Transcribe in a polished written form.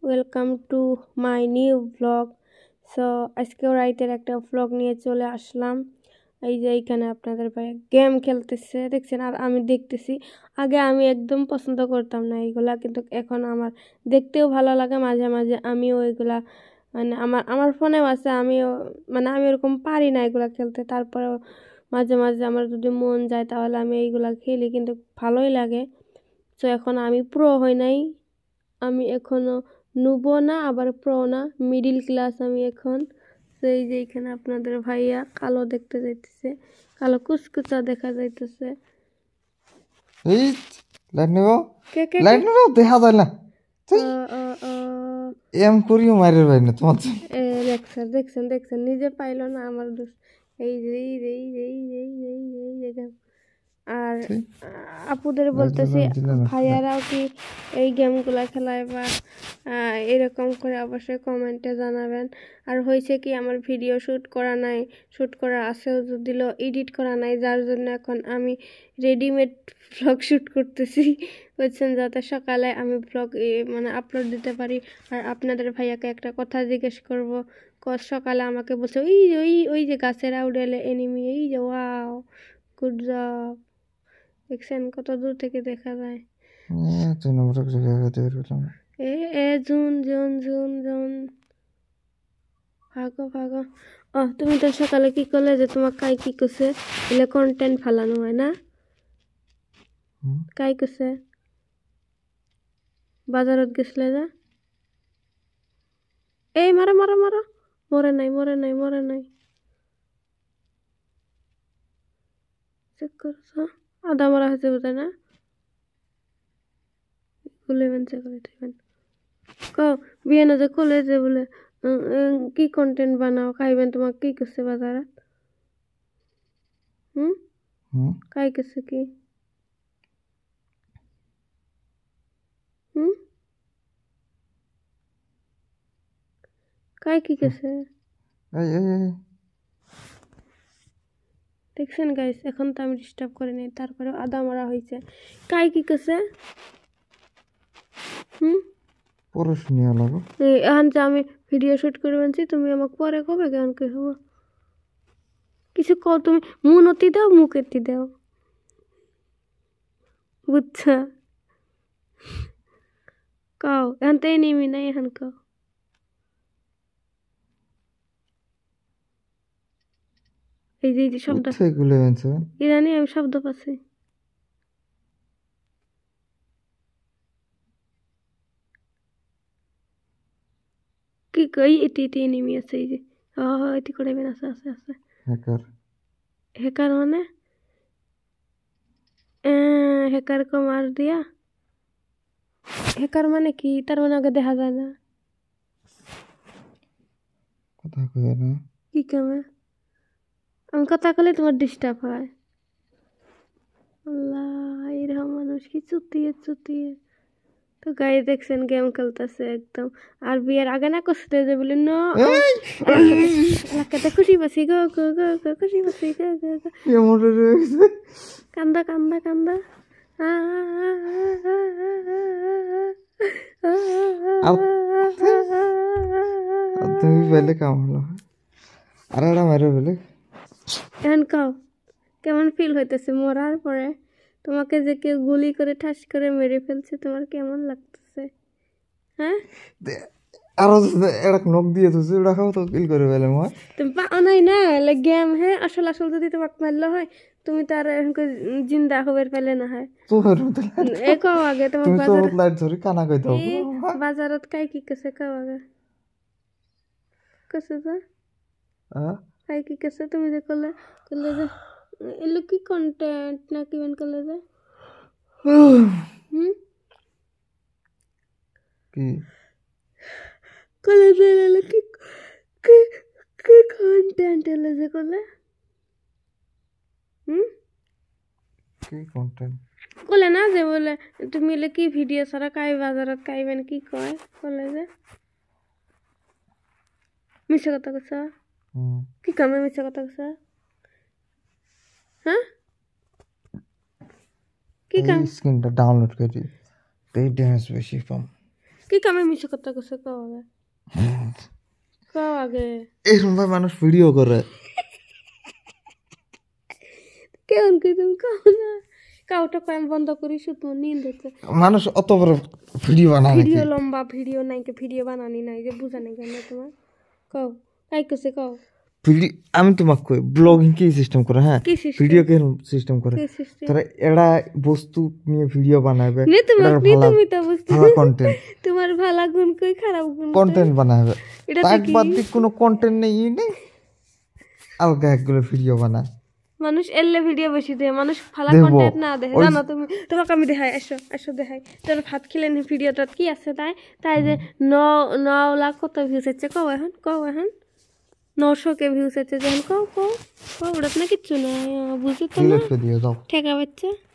Welcome to my new blog. So আজকেও রাইতের একটা ব্লগ নিয়ে চলে আসলাম। এই যে এইখানে আপনাদের ভাই গেম খেলতেছে দেখছেন, আর আমি দেখতেছি। আগে আমি একদম পছন্দ করতাম না এইগুলা, কিন্তু এখন আমার দেখতেও ভালো লাগে। মাঝে মাঝে আমিও এইগুলা মানে আমার ফোনেও আছে, আমিও মানে আমি ওরকম পারি না এগুলা খেলতে, তারপরেও মাঝে মাঝে আমার যদি মন যায় তাহলে আমি এইগুলা খেলি, কিন্তু ভালোই লাগে। তো এখন আমি প্রো হই নাই, আমি এখনো নুবো না আবার প্রো না, মিডিল ক্লাস আমি এখন। তো এই যে এখানে আপনাদের ভাইয়া কালো দেখতে যাইতেছে, কালো কুচকুচা দেখা যাইতেছে। এই লাইট নেব কে কে লাইট নেব দেখা যায় না এম করিও মারের ভাই না তোমার দেখছেন দেখছেন দেখছেন, নিজে পাইলো না আমার দোষ। এই যে এই যে এই যে এই যে এই যে এই যে গেম। আর আপুদের বলতেছি ভাইয়ারাও কি এই গেমগুলা খেলায় বা এরকম করে অবশ্যই কমেন্টে জানাবেন। আর হয়েছে কি, আমার ভিডিও শ্যুট করা নাই, শ্যুট করা আছেও দিল, এডিট করা নাই, যার জন্য এখন আমি রেডিমেড ব্লগ শ্যুট করতেছি বুঝছেন, যাতে সকালে আমি ব্লগ মানে আপলোড দিতে পারি। আর আপনাদের ভাইয়াকে একটা কথা জিজ্ঞেস করব। সকালে আমাকে বলছে ওই ওই ওই যে গাছের আউডেলে এনিমি, এই যে ওয়াও গুড জব। দেখছেন কত দূর থেকে দেখা যায়। এ এ জুন জুন জুন জুন ভাগো ভাগো। তুমি তো সকালে কি করলে যে তোমার কাই কি করছে, এলে কন্টেন্ট ফালানো হয় না? কাই করছে বাজারত গেছিলে না? এই মারো মারো মারো, মরে নাই মরে নাই মরে নাই। চেক করছো আদা মারা হয়েছে বোধ না? খুলেবেন চেক করে দেবেন। বিয়ে না যে খুলে যে বলে কি কন্টেন্ট বানাও, খাইবেন, তোমার কি করছে বাজারত? কাই করছে কি? কাই কি করছে দেখছেন গাইস? এখন তো আমি ডিস্টার্ব করি নাই, তারপরে আদা মারা হয়েছে। কাই কি করছে? পড়াশোনা লাগো এখন যে আমি ভিডিও শুট করে বানছি, তুমি আমাকে পরে কবে গান কে হবো কিছু কও, তুমি মুনতি দাও মুকেতি দাও, বুঝছা? কাও এখন তো নিমি নাই, এখন কাও। এই যে শব্দ কি জানি, আমি শব্দ পাচ্ছি। কি কই এটি এটি নিমি আছে, এই যে এটি করাইবেন, আছে আছে আছে। হ্যাকার মানে হ্যাকার কো মার দিয়া। হ্যাকার মানে কি? তার মানে আগে দেখা যায় না কথা কই না কি কামে? আমি কথা কলে তোমার ডিস্টার্ব হয়। আল্লাহ, এরকম মানুষ কি চুতিয়ে চুতিয়ে। তো গায়ে দেখছেন গেম খেলতেছে একদম। আর বিয়ের আগে না করতে যে বলি ন এলাকাতে খুশি পাচ্ছি গো গো গো গো, খুশি পাচ্ছি গো গো গো, কান্দা কান্দা কান্দা। তুমি পেলে কাম হলো আর একটা মারো বলে। এখন কাও কেমন ফিল হইতেছে মরার পরে? তোমাকে যে কেউ গুলি করে ঠাস করে মেরে ফেলছে, তোমার কেমন লাগতেছে? হ্যাঁ, আরো একটা নখ দিয়ে তুই ওটা খাও তো কিল করে ফেলে মই। তুমি পাও নাই না গেম। হ্যাঁ, আসল আসল যদি তোমাকে মারলে হয়, তুমি তার জিন্দা হবার পেলে না হয়। তোমার এ কাও আগে তোমার তুমি তো বাজার লাইট ধরে কানা কই দাও বাজারত কাই কি কেছে কাও আগে কেছে যা কাই কি কেছে, তুমি যে করলে করলে যে এলো কি কন্টেন্ট না কি বেন করলে যে কি করলে যে এলো কি কি কি কন্টেন্ট এলো যে করলে কি কন্টেন্ট বলে না যে বলে তুমি এলে কি ভিডিও ছাড়া কাই বাজারত কাইবেন কি কয় বলে যে মিছা কথা কইছ। কি কামে মিছা কথা কইছ? হ্যাঁ, কি কাম? স্ক্রিনটা ডাউনলোড করি এই ড্যামেজ বেশি পাম। কি কামে মিছে কথা কইছে কও আগে কও আগে এরকম ভাই মানুষ ভিডিও করে কেমন কই তুমি কও না কাউটা কয় আমি বন্ধ করি শুধু নিন্দ হচ্ছে মানুষ অত বড় ভিডিও বানায় নাকি ভিডিও লম্বা ভিডিও নাই কে ভিডিও বানানি নাই যে বুঝা নাই কেন তোমার কও কাই কইছে কও ভিডিও আমি তোমাকে কই ব্লগিং কি সিস্টেম করে হ্যাঁ কি system? ভিডিও কেন সিস্টেম করে কি system? তারা এরা বস্তু নিয়ে ভিডিও বানাবে নে তোমার এটার নি ভালো তুমি তো বুঝতে ভালো কন্টেন্ট তোমার ভালো গুণ কই খারাপ গুণ কই? কন্টেন্ট বানাবে এটা তাক কি? বাদ দিয়ে কোনো কন্টেন্ট নেই ই নেই আলগা একগুলো ভিডিও বানায় মানুষ এলে ভিডিও বেশি দেয় মানুষ ফালা দেবো। কন্টেন্ট না দেখে ওই- জানো তুমি তোমাকে আমি দেখাই এসো এসো দেখাই তোর ভাত খেলে নি ভিডিওটা কি আছে তাই তাই যে 9 লাখ কত ভিউজ হচ্ছে কও এখন 900 কে ভিউজ হচ্ছে যখন কও ওটা না কিচ্ছু না বুঝি তো না ডিলিট করে দিয়ে দাও ঠেকা বাচ্চা